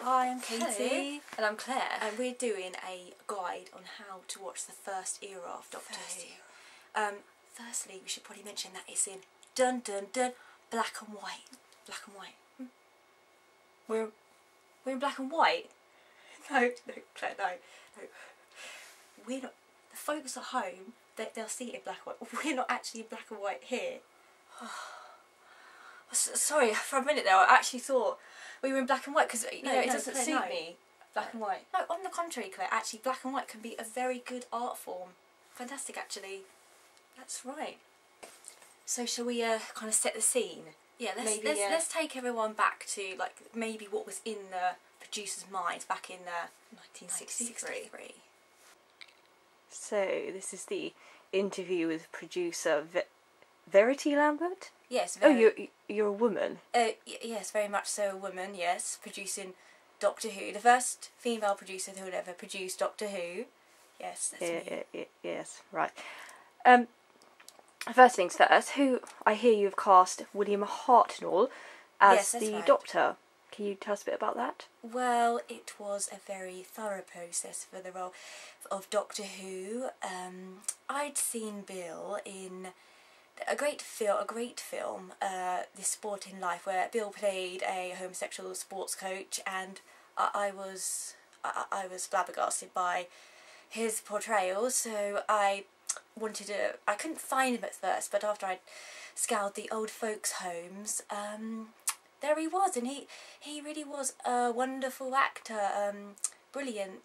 Hi, I'm Katie. Hello. And I'm Claire. And we're doing a guide on how to watch the first era of Doctor Who. Firstly, we should probably mention that it's in dun dun dun black and white. Black and white. We're in black and white? No, Claire, no. We're not. The folks at home, they'll see it in black and white. We're not actually in black and white here. Sorry, for a minute there I actually thought we were in black and white because it doesn't Claire, suit me. Black and white. No, on the contrary, Claire, actually black and white can be a very good art form. Fantastic, actually. That's right. So shall we kind of set the scene? Yeah, let's take everyone back to like maybe what was in the producer's mind back in 1963. So this is the interview with producer Verity Lambert. Yes. You're a woman. Yes, very much so. A woman. Yes, producing Doctor Who, the first female producer who would ever produce Doctor Who. Yes, that's me. Yes, right. First things first. Who I hear you've cast William Hartnell as the right. Doctor. Can you tell us a bit about that? Well, it was a very thorough process for the role of Doctor Who. I'd seen Bill in a great film, This Sporting Life, where Bill played a homosexual sports coach, and I was flabbergasted by his portrayal. So I couldn't find him at first, but after I'd scoured the old folks' homes, there he was, and he really was a wonderful actor, brilliant,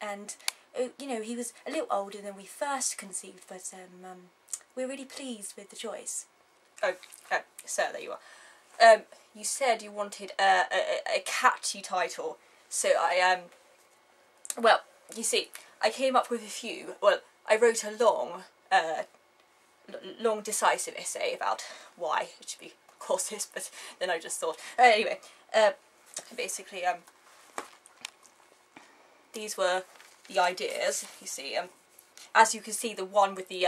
and he was a little older than we first conceived, but we're really pleased with the choice. Oh, so there you are. You said you wanted a catchy title, so well, you see, I came up with a few. Well, I wrote a long decisive essay about why it should be courses, but then I just thought, anyway, basically, these were the ideas, you see. As you can see, the one with the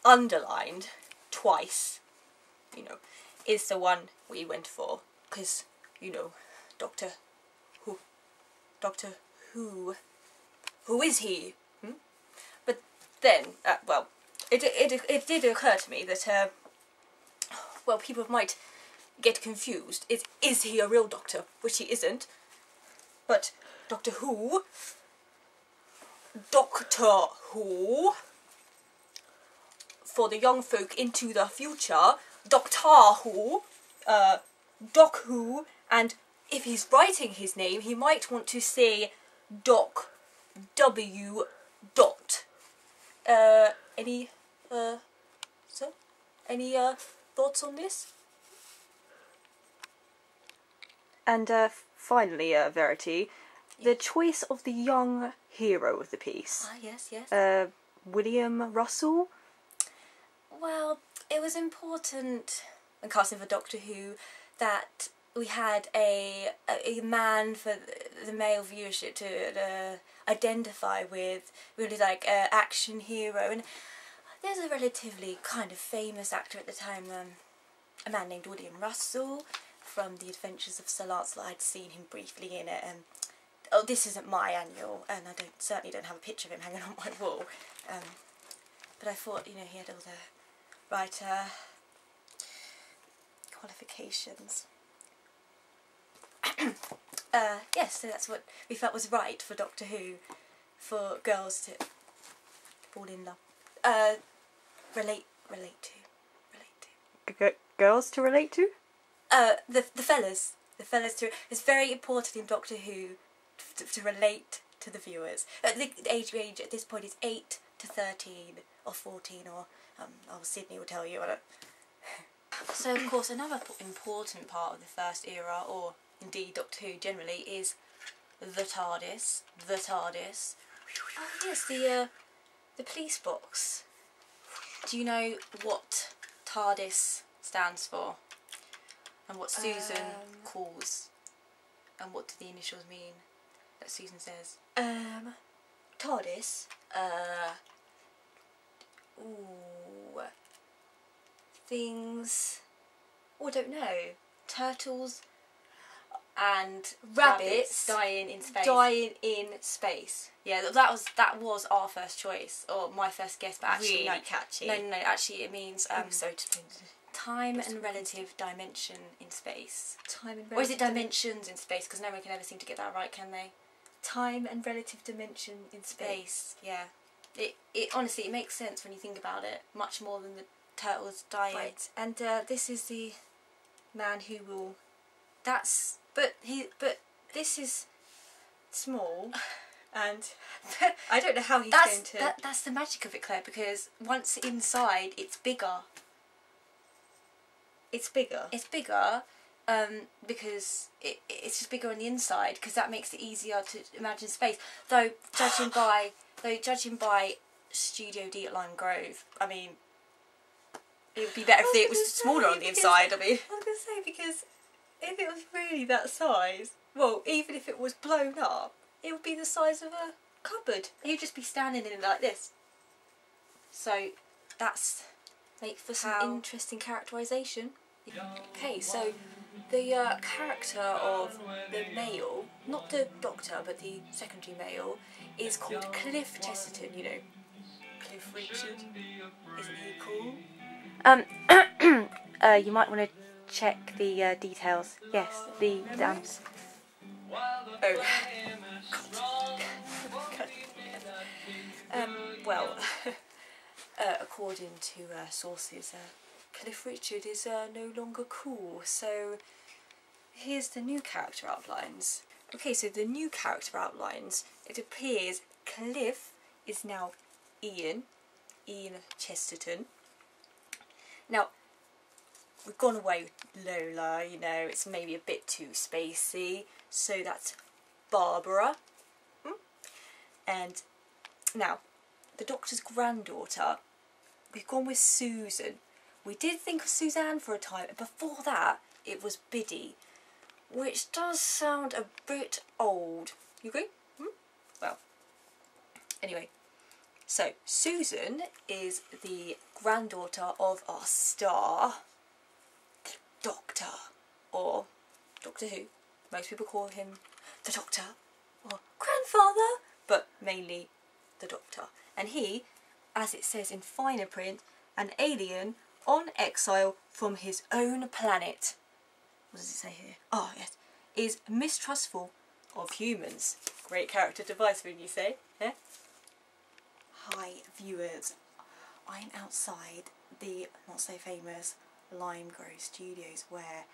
underlined twice, is the one we went for, because, Doctor Who is he? But then, well, it did occur to me that, well, people might get confused. Is he a real doctor? Which he isn't. But Doctor Who, for the young folk into the future, Doctor Who, Doc Who, and if he's writing his name, he might want to say Doc W. Dot. Any thoughts on this? And finally, Verity, the choice of the young hero of the piece. Yes. William Russell. Well, it was important in casting for Doctor Who that we had a man for the male viewership to identify with, really like action hero. And there's a relatively kind of famous actor at the time, a man named William Russell from The Adventures of Sir Lancelot. I'd seen him briefly in it. Oh, this isn't my annual, and I certainly don't have a picture of him hanging on my wall. But I thought, he had all the right qualifications. Yes, so that's what we felt was right for Doctor Who, for girls to fall in love, relate to. Girls to relate to? The fellas to. It's very important in Doctor Who to relate to the viewers. The age at this point is 8 to 13 or 14, or Sydney will tell you. So of course another important part of the first era, or indeed Doctor Who generally, is the TARDIS. Oh yes, the police box. Do you know what TARDIS stands for? And what Susan calls? And what do the initials mean that Susan says? TARDIS? Things... Oh, I don't know. Turtles... and Rabbits dying in space. dying in space. Yeah, that was our first choice, or my first guess, but actually Really no. catchy. No, actually it means So disappointed. time and relative dimension in space. Time and Or is relative it dimensions in space? Because no one can ever seem to get that right, can they? time and relative dimension in space. Yeah. It honestly, it makes sense when you think about it, much more than the turtles dying. Right, and this is the man who will. But This is small, and I don't know how he's that's going to. that's the magic of it, Claire. Because once inside, it's bigger. It's bigger. It's bigger, because it's just bigger on the inside. Because that makes it easier to imagine space. Though judging by Studio D at Lime Grove, I mean, it would be better if it was smaller on the inside. I mean, I was going to say, because if it was really that size, well, even if it was blown up, it would be the size of a cupboard. you'd just be standing in it like this. So that's make for some How- interesting characterisation. Okay, so the character of the male, not the doctor, but the secondary male, is called Cliff Chesterton. You know, Cliff Richard. Isn't he cool? You might want to check the details. Yes, the dams. Oh. Well, according to sources, Cliff Richard is no longer cool, so here's the new character outlines. Okay, so the new character outlines, it appears Cliff is now Ian Chesterton. Now, we've gone away with Lola, you know, it's maybe a bit too spacey, so that's Barbara. And now, the Doctor's granddaughter, we've gone with Susan. We did think of Suzanne for a time, and before that, it was Biddy, which does sound a bit old. You agree? Well, anyway, so Susan is the granddaughter of our star, the Doctor, or Doctor Who. Most people call him the Doctor, or grandfather, but mainly the Doctor. And he, as it says in finer print, an alien on exile from his own planet. What does it say here? Oh, yes. Is mistrustful of humans. Great character device, wouldn't you say? Eh? Hi, viewers. I'm outside the not-so-famous Lime Grove Studios, where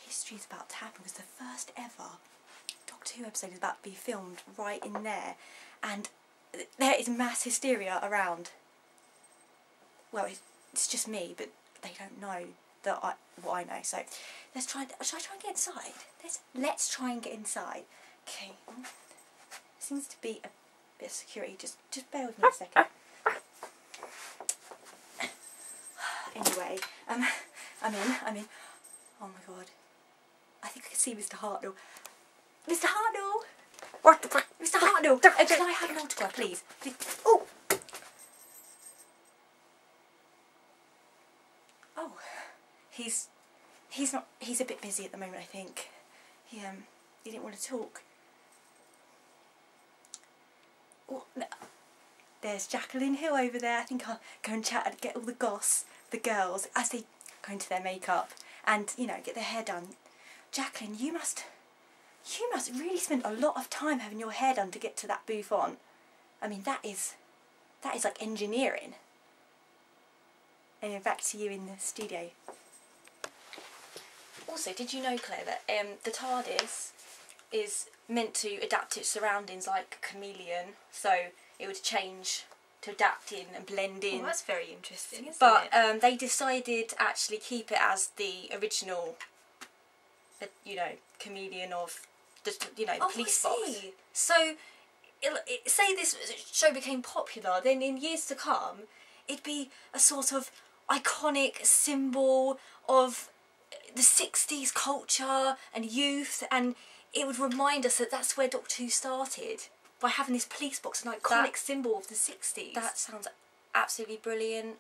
history is about to happen, because the first ever Doctor Who episode is about to be filmed right in there, and there is mass hysteria around. Well, it's just me, but they don't know what I know. So let's try. Shall I try and get inside? Let's try and get inside. Okay. Seems to be a bit of security. Just bear with me a second. Anyway, I'm in. Oh my god. I think I can see Mr. Hartnell. Mr. Hartnell! What the fuck? Mr. Hartnell! Can I have an autograph, please? Oh! Oh. He's a bit busy at the moment, I think. He didn't want to talk. Oh, no. There's Jacqueline Hill over there. I think I'll go and chat and get all the the girls, as they go into their makeup and, you know, get their hair done. Jacqueline, you must really spend a lot of time having your hair done to get to that booth on. I mean, that is like engineering. Anyway, back to you in the studio. Also, did you know, Claire, that the TARDIS is meant to adapt to its surroundings like a chameleon, so it would change to adapt in and blend in. Oh, that's very interesting, isn't but it? they decided to actually keep it as the original, you know, chameleon of the, you know, the police box. So, say this show became popular, then in years to come, it'd be a sort of iconic symbol of the 60s culture and youth, and it would remind us that that's where Doctor Who started, by having this police box, an iconic symbol of the 60s. That sounds absolutely brilliant,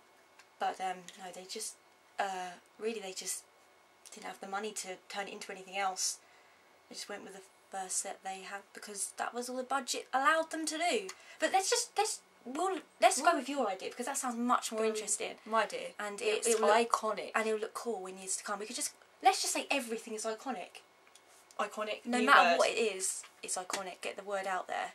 but no, they just, really, they just didn't have the money to turn it into anything else. They just went with the first set they had because that was all the budget allowed them to do. But let's go with your idea because that sounds much more interesting. My idea. And it's it'll look iconic. and it'll look cool in years to come. We could let's just say everything is iconic. Iconic. No new matter word. what it is, it's iconic. Get the word out there.